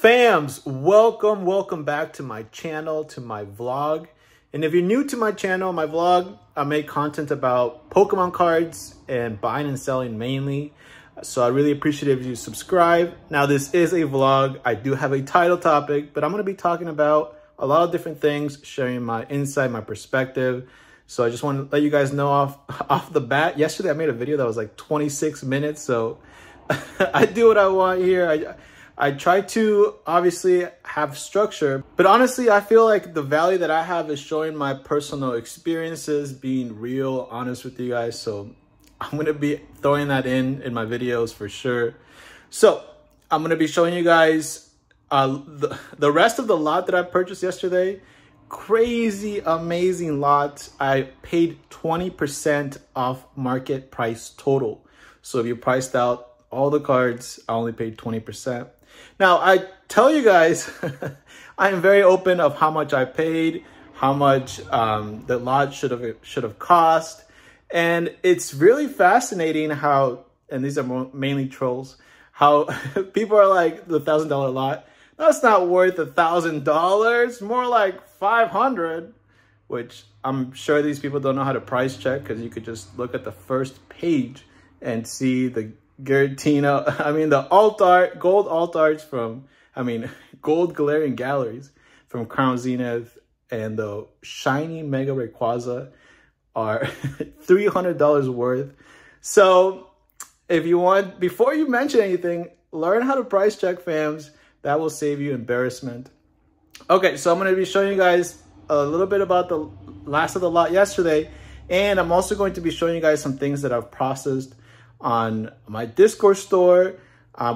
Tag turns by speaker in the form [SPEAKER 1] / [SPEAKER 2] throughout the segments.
[SPEAKER 1] Fams, welcome back to my channel, to my vlog. And if you're new to my channel, my vlog, I make content about Pokemon cards and buying and selling mainly. So I really appreciate it if you subscribe. Now this is a vlog. I do have a title topic, but I'm going to be talking about a lot of different things, sharing my insight, my perspective. So I just want to let you guys know off the bat. Yesterday I made a video that was like 26 minutes. So I do what I want here. I try to obviously have structure, but honestly, I feel like the value that I have is showing my personal experiences, being real, honest with you guys. So I'm going to be throwing that in my videos for sure. So I'm going to be showing you guys the rest of the lot that I purchased yesterday. Crazy, amazing lot. I paid 20% off market price total. So if you priced out all the cards, I only paid 20%. Now, I tell you guys, I am very open of how much I paid, how much the lot should have cost. And it's really fascinating how, and these are mainly trolls, how people are like, the $1,000 lot, that's not worth $1,000, more like 500, which I'm sure these people don't know how to price check, because you could just look at the first page and see the Giratina, the alt art, gold alt arts from, gold Galarian galleries from Crown Zenith, and the shiny Mega Rayquaza are $300 worth. So if you want, before you mention anything, learn how to price check, fams. That will save you embarrassment. Okay, so I'm going to be showing you guys a little bit about the last of the lot yesterday, and I'm also going to be showing you guys some things that I've processed on my Discord store.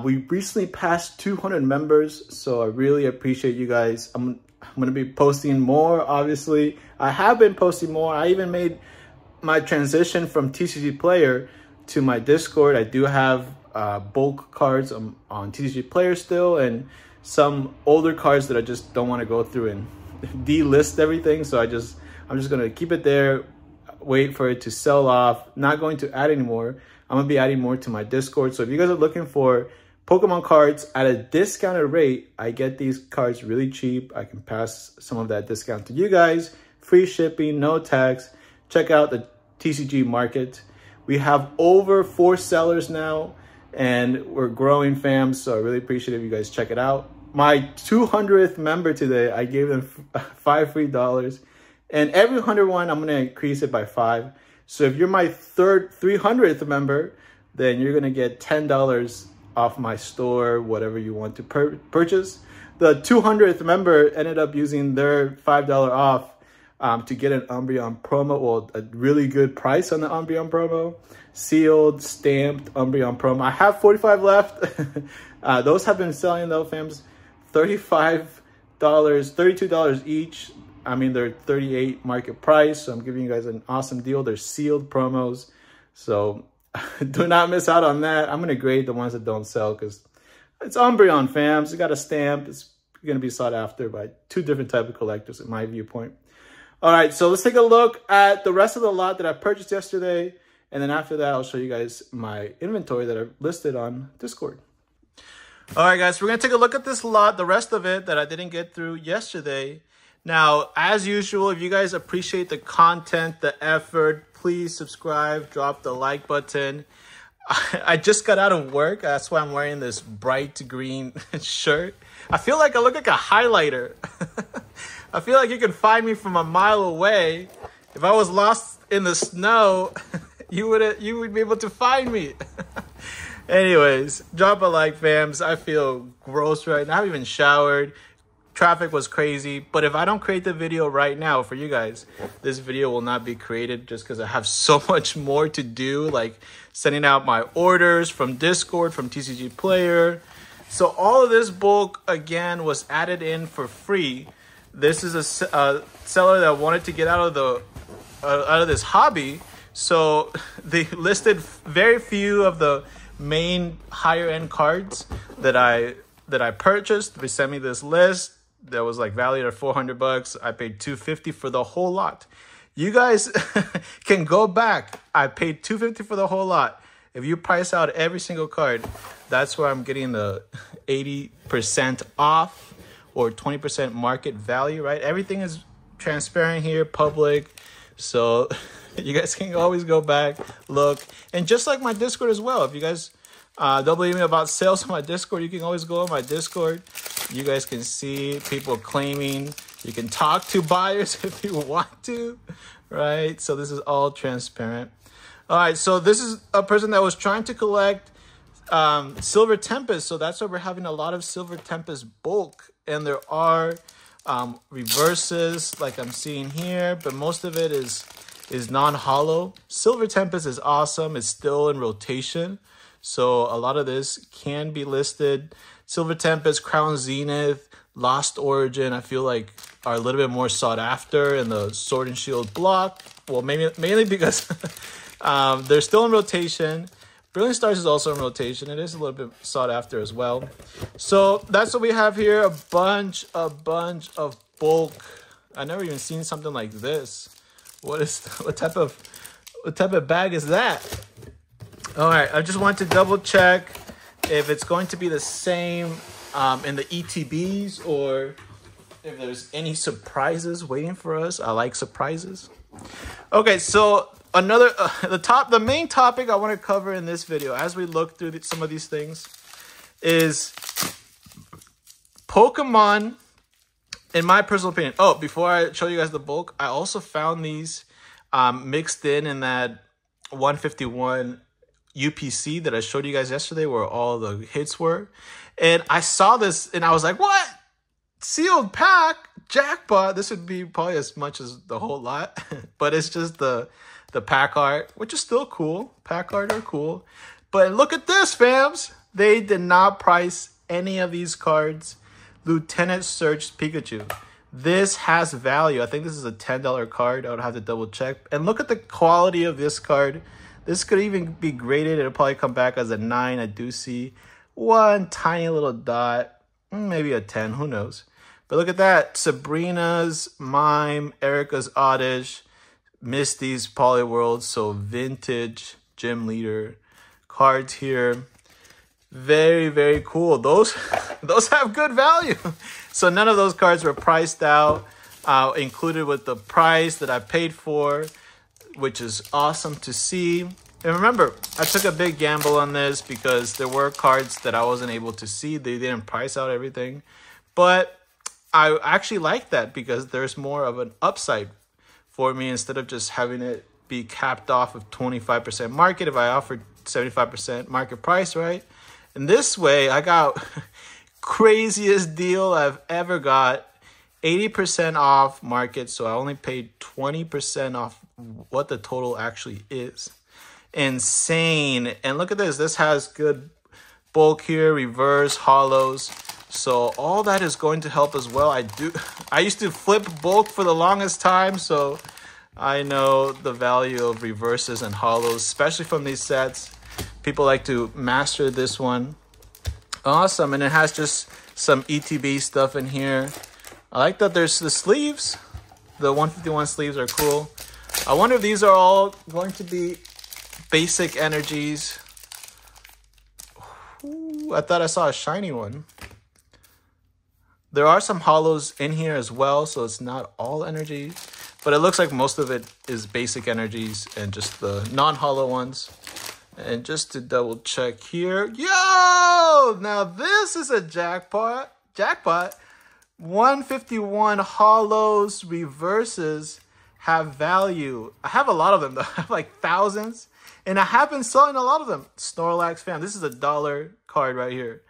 [SPEAKER 1] We recently passed 200 members, so I really appreciate you guys. I'm going to be posting more, obviously. I have been posting more. I even made my transition from TCG Player to my Discord. I do have bulk cards on TCG Player still, and some older cards that I just don't want to go through and delist everything. So I'm just going to keep it there, wait for it to sell off. Not going to add anymore. I'm going to be adding more to my Discord. So if you guys are looking for Pokemon cards at a discounted rate, I get these cards really cheap. I can pass some of that discount to you guys. Free shipping, no tax. Check out the TCG market. We have over 4 sellers now, and we're growing, fams. So I really appreciate it if you guys check it out. My 200th member today, I gave them $5 free. And every 100 one, I'm going to increase it by 5. So if you're my 300th member, then you're going to get $10 off my store, whatever you want to purchase. The 200th member ended up using their $5 off to get an Umbreon promo, well, a really good price on the Umbreon promo. Sealed, stamped Umbreon promo. I have 45 left. Those have been selling though, fams. $35, $32 each. They're 38 market price, so I'm giving you guys an awesome deal. They're sealed promos, so do not miss out on that. I'm going to grade the ones that don't sell because it's Umbreon, fams. It got a stamp. It's going to be sought after by 2 different type of collectors in my viewpoint. All right, so let's take a look at the rest of the lot that I purchased yesterday, and then after that, I'll show you guys my inventory that I've listed on Discord. All right, guys, we're going to take a look at this lot, the rest of it that I didn't get through yesterday. Now, as usual, if you guys appreciate the content, the effort, please subscribe, drop the like button. I just got out of work. That's why I'm wearing this bright green shirt. I feel like I look like a highlighter. I feel like you can find me from a mile away. If I was lost in the snow, you would be able to find me. Anyways, drop a like, fams. I feel gross right now. I haven't even showered. Traffic was crazy, but if I don't create the video right now for you guys, this video will not be created just because I have so much more to do, like sending out my orders from Discord, from TCG Player. So all of this bulk, again, was added in for free. This is a seller that wanted to get out of this hobby, so they listed very few of the main higher end cards that I purchased. They sent me this list that was like valued at $400. I paid $250 for the whole lot. You guys can go back. I paid $250 for the whole lot. If you price out every single card, that's where I'm getting the 80% off or 20% market value, right? Everything is transparent here, public. So you guys can always go back, look. And just like my Discord as well, if you guys don't believe me about sales on my Discord, you can always go on my Discord. You guys can see people claiming. You can talk to buyers if you want to, right? So this is all transparent. All right, so this is a person that was trying to collect Silver Tempest. So that's why we're having a lot of Silver Tempest bulk. And there are reverses like I'm seeing here, but most of it is non-hollow. Silver Tempest is awesome. It's still in rotation. So a lot of this can be listed. Silver Tempest, Crown Zenith, Lost Origin, I feel like are a little bit more sought after in the Sword and Shield block. Well, mainly because they're still in rotation. Brilliant Stars is also in rotation. It is a little bit sought after as well. So that's what we have here. A bunch of bulk. I never even seen something like this. What type of bag is that? All right, I just want to double check if it's going to be the same in the ETBs or if there's any surprises waiting for us. I like surprises. Okay, so the main topic I want to cover in this video as we look through some of these things is Pokemon, in my personal opinion. Oh, before I show you guys the bulk, I also found these mixed in that 151 UPC that I showed you guys yesterday where all the hits were. And I saw this and I was like, what? Sealed pack? Jackpot? This would be probably as much as the whole lot. But it's just the pack art, which is still cool. Pack art are cool. But look at this, fams. They did not price any of these cards. Lieutenant Surge Pikachu. This has value. I think this is a $10 card. I would have to double check. And look at the quality of this card. This could even be graded. It'll probably come back as a 9. I do see one tiny little dot. Maybe a 10. Who knows? But look at that. Sabrina's Mime, Erica's Oddish, Misty's Poliwhirl. So vintage gym leader cards here. Very, very cool. Those have good value. So none of those cards were priced out, included with the price that I paid for, which is awesome to see. And remember, I took a big gamble on this because there were cards that I wasn't able to see. They didn't price out everything. But I actually like that because there's more of an upside for me instead of just having it be capped off of 25% market. If I offered 75% market price, right? And this way, I got craziest deal I've ever got. 80% off market, so I only paid 20% off what the total actually is. Insane. And look at this. This has good bulk here, reverse, hollows. So all that is going to help as well. I used to flip bulk for the longest time, so I know the value of reverses and hollows, especially from these sets. People like to master this one. Awesome. And it has just some ETB stuff in here. I like that there's the sleeves. The 151 sleeves are cool. I wonder if these are all going to be basic energies. Ooh, I thought I saw a shiny one. There are some hollows in here as well, so it's not all energy. But it looks like most of it is basic energies and just the non-hollow ones. And just to double check here. Yo! Now this is a jackpot. 151 hollows reverses have value. I have a lot of them though. I have like thousands. And I have been selling a lot of them. Snorlax fam. This is a $1 card right here.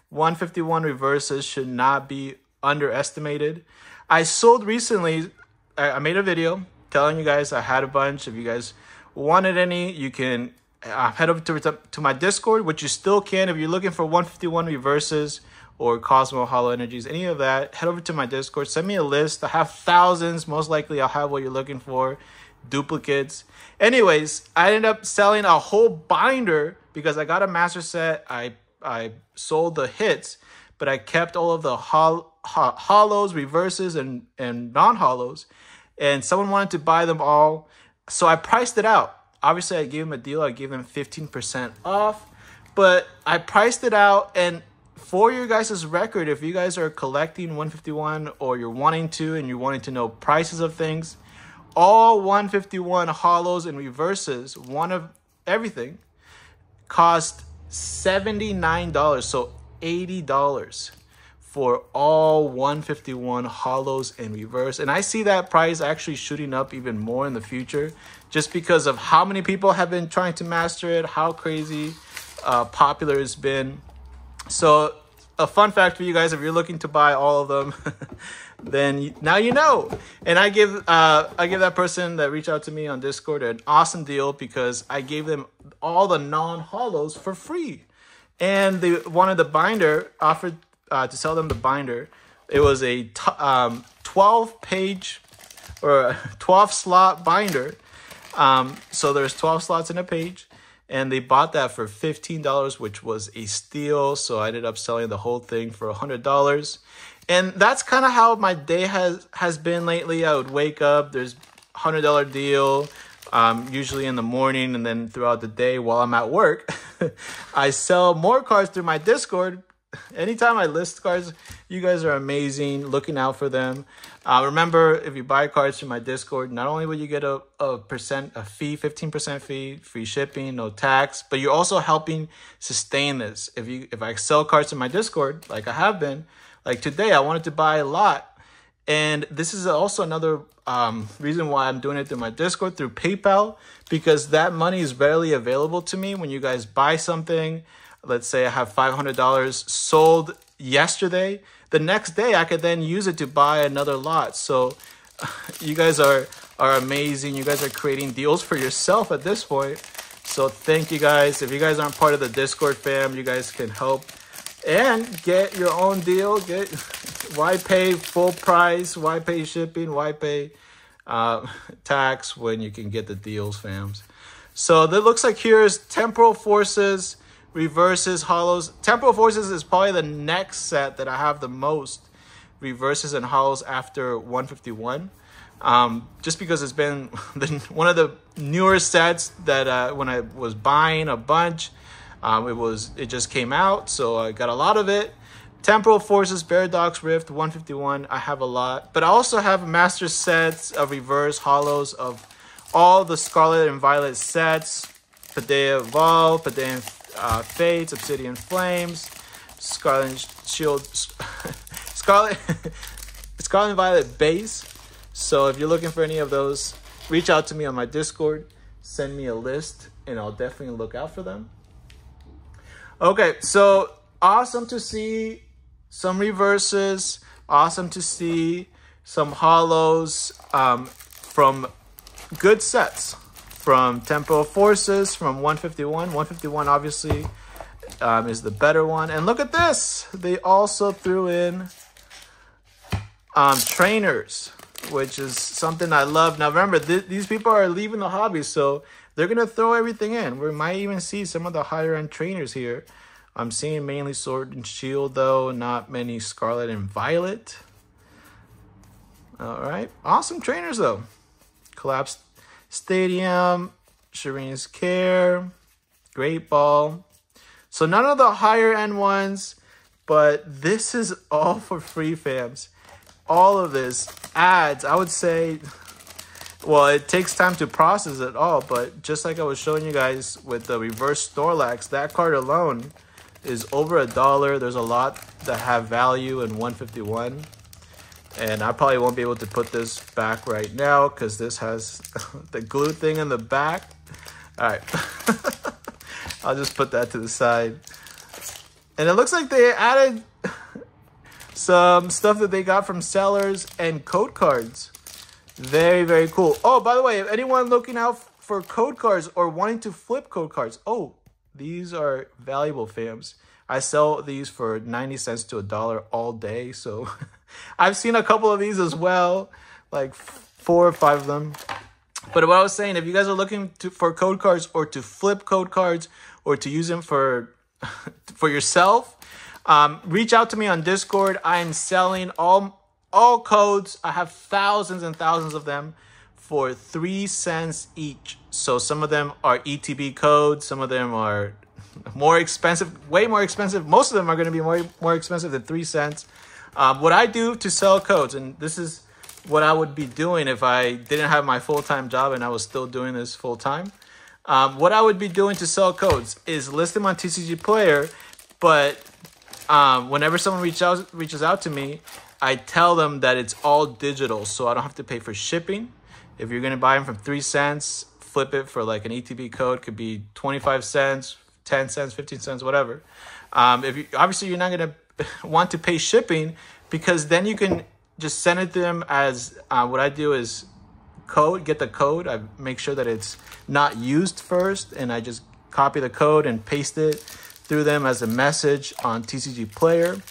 [SPEAKER 1] 151 reverses should not be underestimated. I sold recently. I made a video telling you guys I had a bunch. If you guys wanted any, you can head over to my Discord, which you still can if you're looking for 151 reverses or Cosmo Hollow Energies, any of that. Head over to my Discord. Send me a list. I have thousands. Most likely I'll have what you're looking for. Duplicates. Anyways, I ended up selling a whole binder because I got a master set. I sold the hits, but I kept all of the hollows, reverses, and non-hollows. And someone wanted to buy them all. So I priced it out. obviously I gave them a deal. I gave them 15% off, but I priced it out. And for your guys' record, if you guys are collecting 151 or you're wanting to and you're wanting to know prices of things, all 151 holos and reverses, one of everything, cost $79, so $80 for all 151 holos and reverse. And I see that price actually shooting up even more in the future, just because of how many people have been trying to master it, how crazy popular it's been. So a fun fact for you guys, if you're looking to buy all of them, then now you know. And I give that person that reached out to me on Discord an awesome deal, because I gave them all the non-holos for free. And they wanted the binder, offered to sell them the binder. It was a 12-page or a 12-slot binder. So there's 12 slots in a page. And they bought that for $15, which was a steal. So I ended up selling the whole thing for $100. And that's kind of how my day has been lately. I would wake up, there's $100 deal, usually in the morning, and then throughout the day while I'm at work. I sell more cards through my Discord. Anytime I list cards, you guys are amazing, looking out for them. Remember, if you buy cards through my Discord, not only will you get a fee, 15% fee, free shipping, no tax, but you're also helping sustain this. If I sell cards in my Discord, like I have been, like today, I wanted to buy a lot. And this is also another reason why I'm doing it through my Discord, through PayPal, because that money is readily available to me when you guys buy something. Let's say I have $500 sold yesterday. The next day, I could then use it to buy another lot. So you guys are amazing. You guys are creating deals for yourself at this point. So thank you guys. If you guys aren't part of the Discord fam, you guys can help and get your own deal. Why pay full price? Why pay shipping? Why pay tax when you can get the deals, fams? So that looks like here's Temporal Forces, reverses, holos. Temporal Forces is probably the next set that I have the most reverses and holos after 151. Just because it's been one of the newer sets that when I was buying a bunch, it just came out, so I got a lot of it. Temporal Forces, Paradox Rift, 151, I have a lot. But I also have master sets of reverse holos of all the Scarlet and Violet sets. Paideia Evolve, Paideia Fates, Obsidian Flames, Scarlet Shield, Scarlet and Violet base. So if you're looking for any of those, reach out to me on my Discord, send me a list, and I'll definitely look out for them. Okay, so awesome to see some reverses, awesome to see some holos from good sets. From Temporal Forces, from 151. 151 obviously is the better one. And look at this. They also threw in trainers, which is something I love. Now remember, these people are leaving the hobby, so they're going to throw everything in. We might even see some of the higher end trainers here. I'm seeing mainly Sword and Shield, though. Not many Scarlet and Violet. All right. Awesome trainers, though. Collapsed Stadium, Shireen's Care, Great Ball. So none of the higher end ones, but this is all for free, fams. All of this ads, I would say, well, it takes time to process it all, but just like I was showing you guys with the reverse Snorlax, that card alone is over $1. There's a lot that have value in 151. And I probably won't be able to put this back right now because this has the glue thing in the back. All right. I'll just put that to the side. And it looks like they added some stuff that they got from sellers and code cards. Very, very cool. Oh, by the way, if anyone looking out for code cards or wanting to flip code cards, oh, these are valuable, fams. I sell these for 90 cents to $1 all day, so... I've seen a couple of these as well, like 4 or 5 of them. But what I was saying, if you guys are looking for code cards or to flip code cards or to use them for yourself, reach out to me on Discord. I'm selling all codes. I have thousands and thousands of them for 3 cents each. So some of them are ETB codes, some of them are more expensive, way more expensive. Most of them are going to be more expensive than 3 cents. What I do to sell codes, and this is what I would be doing if I didn't have my full-time job and I was still doing this full-time. What I would be doing to sell codes is list them on TCG Player, but whenever someone reaches out to me, I tell them that it's all digital, so I don't have to pay for shipping. If you're going to buy them from 3 cents, flip it for like an ETB code, could be 25 cents, 10 cents, 15 cents, whatever. Obviously, you're not going to want to pay shipping, because then you can just send it to them as what I do is get the code. I make sure that it's not used first, and I just copy the code and paste it through them as a message on TCG Player.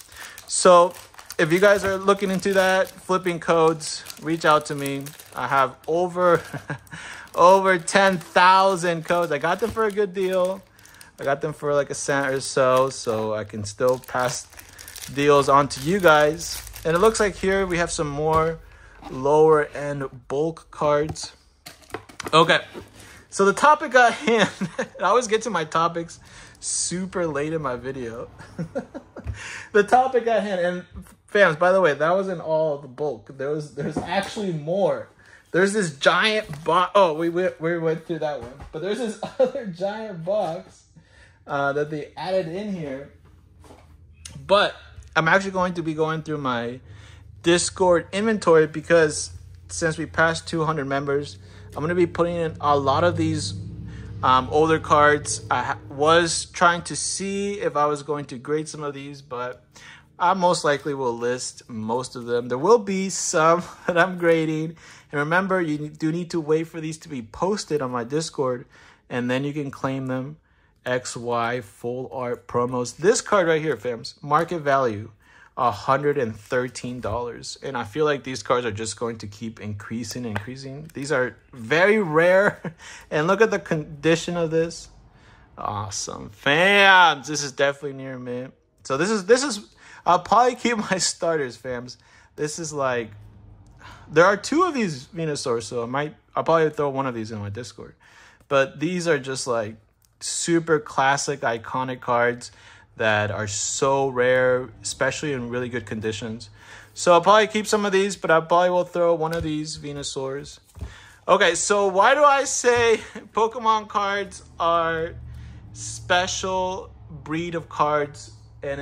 [SPEAKER 1] So if you guys are looking into that, flipping codes, reach out to me. I have over 10,000 codes. I got them for a good deal. I got them for like a cent or so I can still pass deals on to you guys. And it looks like here we have some more lower end bulk cards. Okay, so the topic at hand, I always get to my topics super late in my video. The topic at hand, and fams, by the way, that wasn't all the bulk. There's actually more. There's this giant box. Oh, we went through that one, but there's this other giant box that they added in here. But I'm actually going to be going through my Discord inventory, because since we passed 200 members, I'm going to be putting in a lot of these older cards. I was trying to see if I was going to grade some of these, but I most likely will list most of them. There will be some that I'm grading. And remember, you do need to wait for these to be posted on my Discord, and then you can claim them. XY full art promos. This card right here, fams, market value $113, and I feel like these cards are just going to keep increasing. These are very rare, and look at the condition of this. Awesome, fams. This is definitely near mint. So this is I'll probably keep my starters, fams. This is like, there are 2 of these Venusaurs, so I'll probably throw one of these in my Discord, but these are just like super classic, iconic cards that are so rare, especially in really good conditions. So I'll probably keep some of these, but I probably will throw one of these Venusaurs. Okay, so why do I say Pokemon cards are special breed of cards, and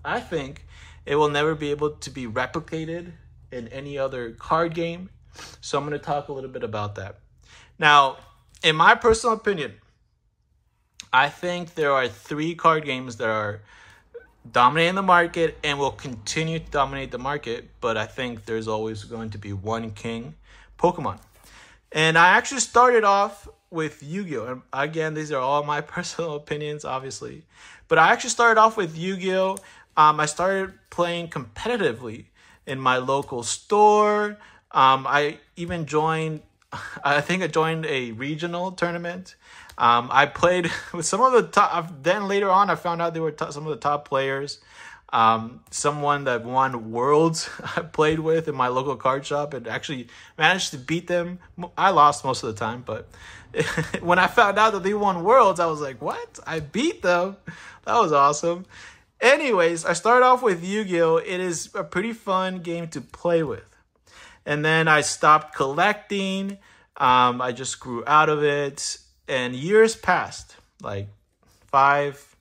[SPEAKER 1] I think it will never be able to be replicated in any other card game? So I'm going to talk a little bit about that. Now, in my personal opinion, I think there are 3 card games that are dominating the market and will continue to dominate the market, but I think there's always going to be one king, Pokemon. And I actually started off with Yu-Gi-Oh! And again, these are all my personal opinions, obviously. But I actually started off with Yu-Gi-Oh! I started playing competitively in my local store. I even joined a regional tournament. I played with some of the top. Then later on, I found out they were some of the top players. Someone that won Worlds I played with in my local card shop and actually managed to beat them. I lost most of the time, but when I found out that they won Worlds, I was like, what? I beat them? That was awesome. Anyways, I started off with Yu-Gi-Oh! It is a pretty fun game to play with. And then I stopped collecting. I just grew out of it. And years passed, like 5,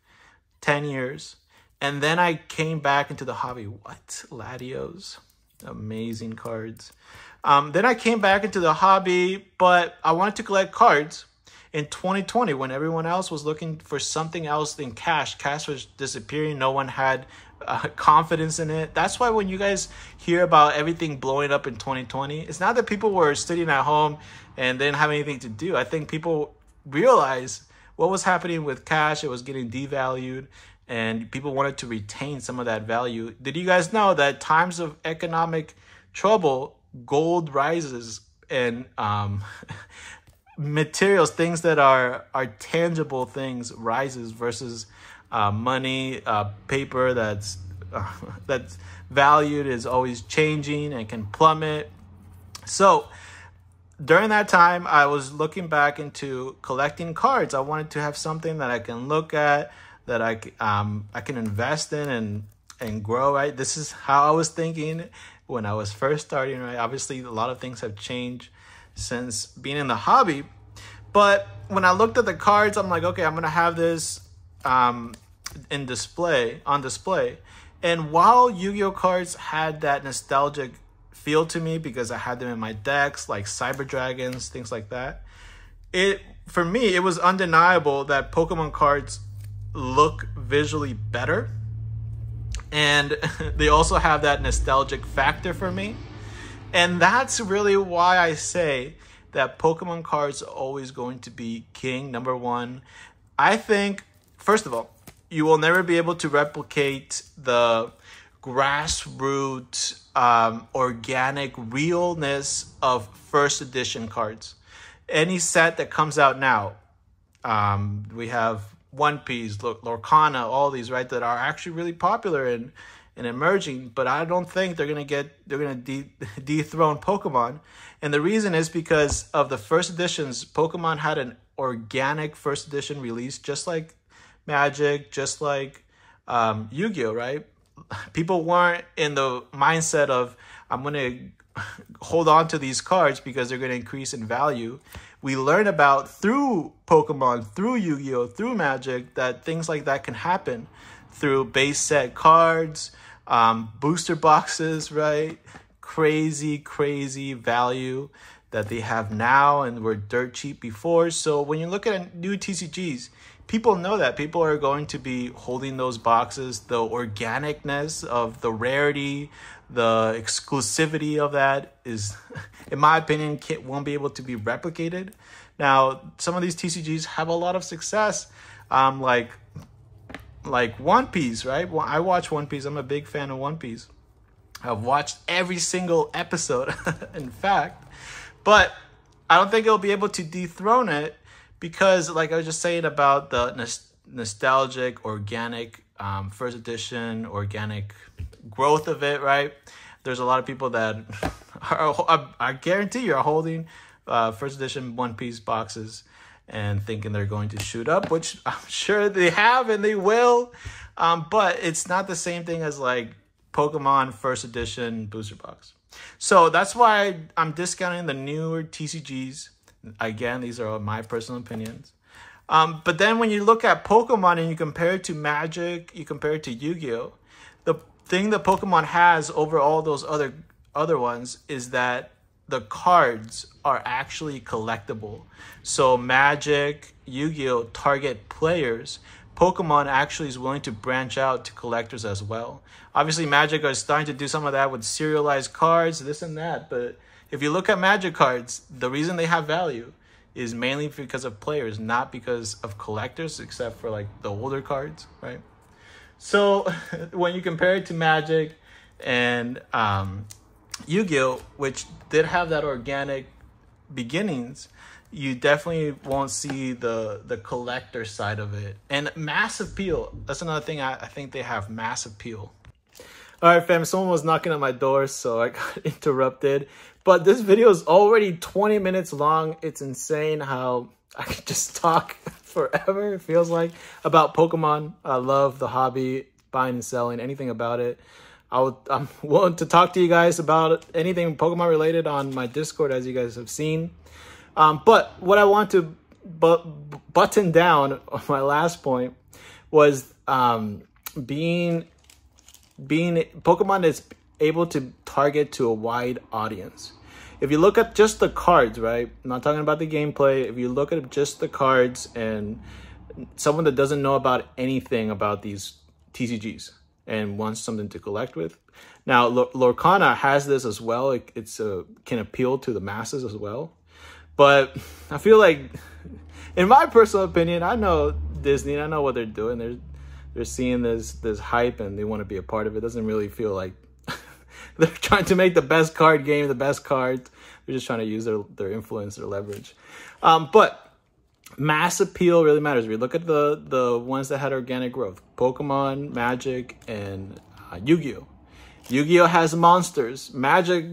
[SPEAKER 1] 10 years. And then I came back into the hobby. What? Latios. Amazing cards. Then I came back into the hobby, but I wanted to collect cards in 2020 when everyone else was looking for something else than cash. Cash was disappearing. No one had confidence in it. That's why when you guys hear about everything blowing up in 2020, it's not that people were sitting at home and didn't have anything to do. I think people realized what was happening with cash. It was getting devalued, and people wanted to retain some of that value. Did you guys know that times of economic trouble, gold rises, and materials, things that are tangible things, rises versus money, paper that's valued is always changing and can plummet. So during that time, I was looking back into collecting cards. I wanted to have something that I can look at, that I can invest in and grow, right? This is how I was thinking when I was first starting, right? Obviously, a lot of things have changed since being in the hobby. But when I looked at the cards, I'm like, okay, I'm going to have this on display. And while Yu-Gi-Oh cards had that nostalgic feel to me because I had them in my decks, like Cyber Dragons, things like that, for me, it was undeniable that Pokemon cards look visually better. And they also have that nostalgic factor for me. And that's really why I say that Pokemon cards are always going to be king, number one. I think, first of all, you will never be able to replicate the grassroots, organic realness of first edition cards. Any set that comes out now, we have One Piece, Lorcana, all these, right, that are actually really popular and emerging, but I don't think they're gonna dethrone Pokemon. And the reason is because of the first editions. Pokemon had an organic first edition release, just like Magic, just like Yu-Gi-Oh, right? People weren't in the mindset of, I'm gonna hold on to these cards because they're gonna increase in value. We learn about through Pokemon, through Yu-Gi-Oh, through Magic, that things like that can happen through base set cards, booster boxes, right? Crazy value that they have now and were dirt cheap before. So when you look at new TCGs, people know that people are going to be holding those boxes. The organicness of the rarity, the exclusivity of that is, in my opinion, won't be able to be replicated. Now, some of these TCGs have a lot of success, like One Piece, right? Well, I watch One Piece. I'm a big fan of One Piece. I've watched every single episode, in fact. But I don't think it'll be able to dethrone it because, like I was just saying about the nostalgic, organic, first edition, organic growth of it, right? There's a lot of people that I guarantee you are holding first edition One Piece boxes and thinking they're going to shoot up, which I'm sure they have and they will. But it's not the same thing as like Pokemon first edition booster box. So that's why I'm discounting the newer TCGs. Again, these are my personal opinions. But then when you look at Pokemon and you compare it to Magic, you compare it to Yu-Gi-Oh, the thing that Pokemon has over all those other ones is that the cards are actually collectible. So Magic, Yu-Gi-Oh target players. Pokemon actually is willing to branch out to collectors as well. Obviously, Magic is starting to do some of that with serialized cards, this and that. But if you look at Magic cards, the reason they have value is mainly because of players, not because of collectors, except for like the older cards, right? So when you compare it to Magic and Yu-Gi-Oh, which did have that organic beginnings, you definitely won't see the collector side of it. And mass appeal, that's another thing. I think they have mass appeal. All right, fam, someone was knocking on my door, so I got interrupted. But this video is already 20 minutes long. It's insane how I can just talk forever, it feels like, about Pokemon. I love the hobby, buying and selling, anything about it. I'm willing to talk to you guys about anything Pokemon related on my Discord, as you guys have seen. But what I want to button down on my last point was being Pokemon is able to target to a wide audience. If you look at just the cards, right? I'm not talking about the gameplay. If you look at just the cards and someone that doesn't know about anything about these TCGs and wants something to collect with. Now, Lorcana has this as well. It can appeal to the masses as well. But I feel like, in my personal opinion, I know Disney and I know what they're doing. They're seeing this hype and they want to be a part of it. It doesn't really feel like they're trying to make the best card game, the best cards. They're just trying to use their influence, their leverage. But mass appeal really matters. We look at the ones that had organic growth. Pokemon, Magic, and Yu-Gi-Oh. Yu-Gi-Oh has monsters. Magic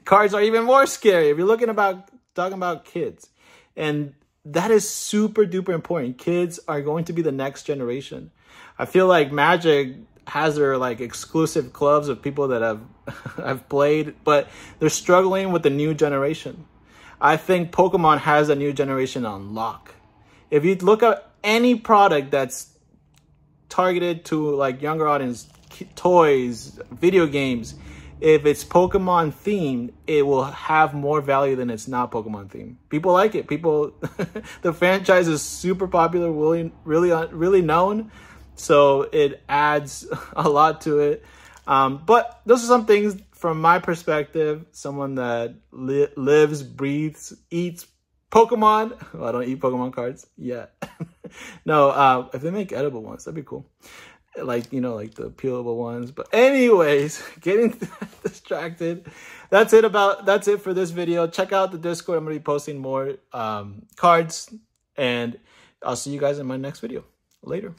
[SPEAKER 1] cards are even more scary. If you're looking about talking about kids. And that is super duper important. Kids are going to be the next generation. I feel like Magic has their like exclusive clubs of people that have played, but they're struggling with the new generation. I think Pokemon has a new generation on lock. If you look at any product that's targeted to like younger audience, toys, video games, if it's Pokemon themed, it will have more value than it's not Pokemon themed. People like it. People, the franchise is super popular, really known. So it adds a lot to it. But those are some things from my perspective, someone that lives, breathes, eats Pokemon. Well, I don't eat Pokemon cards yet. No, if they make edible ones, that'd be cool. Like, you know, like the peelable ones. But anyways, getting distracted. That's it for this video. Check out the Discord. I'm going to be posting more cards. And I'll see you guys in my next video. Later.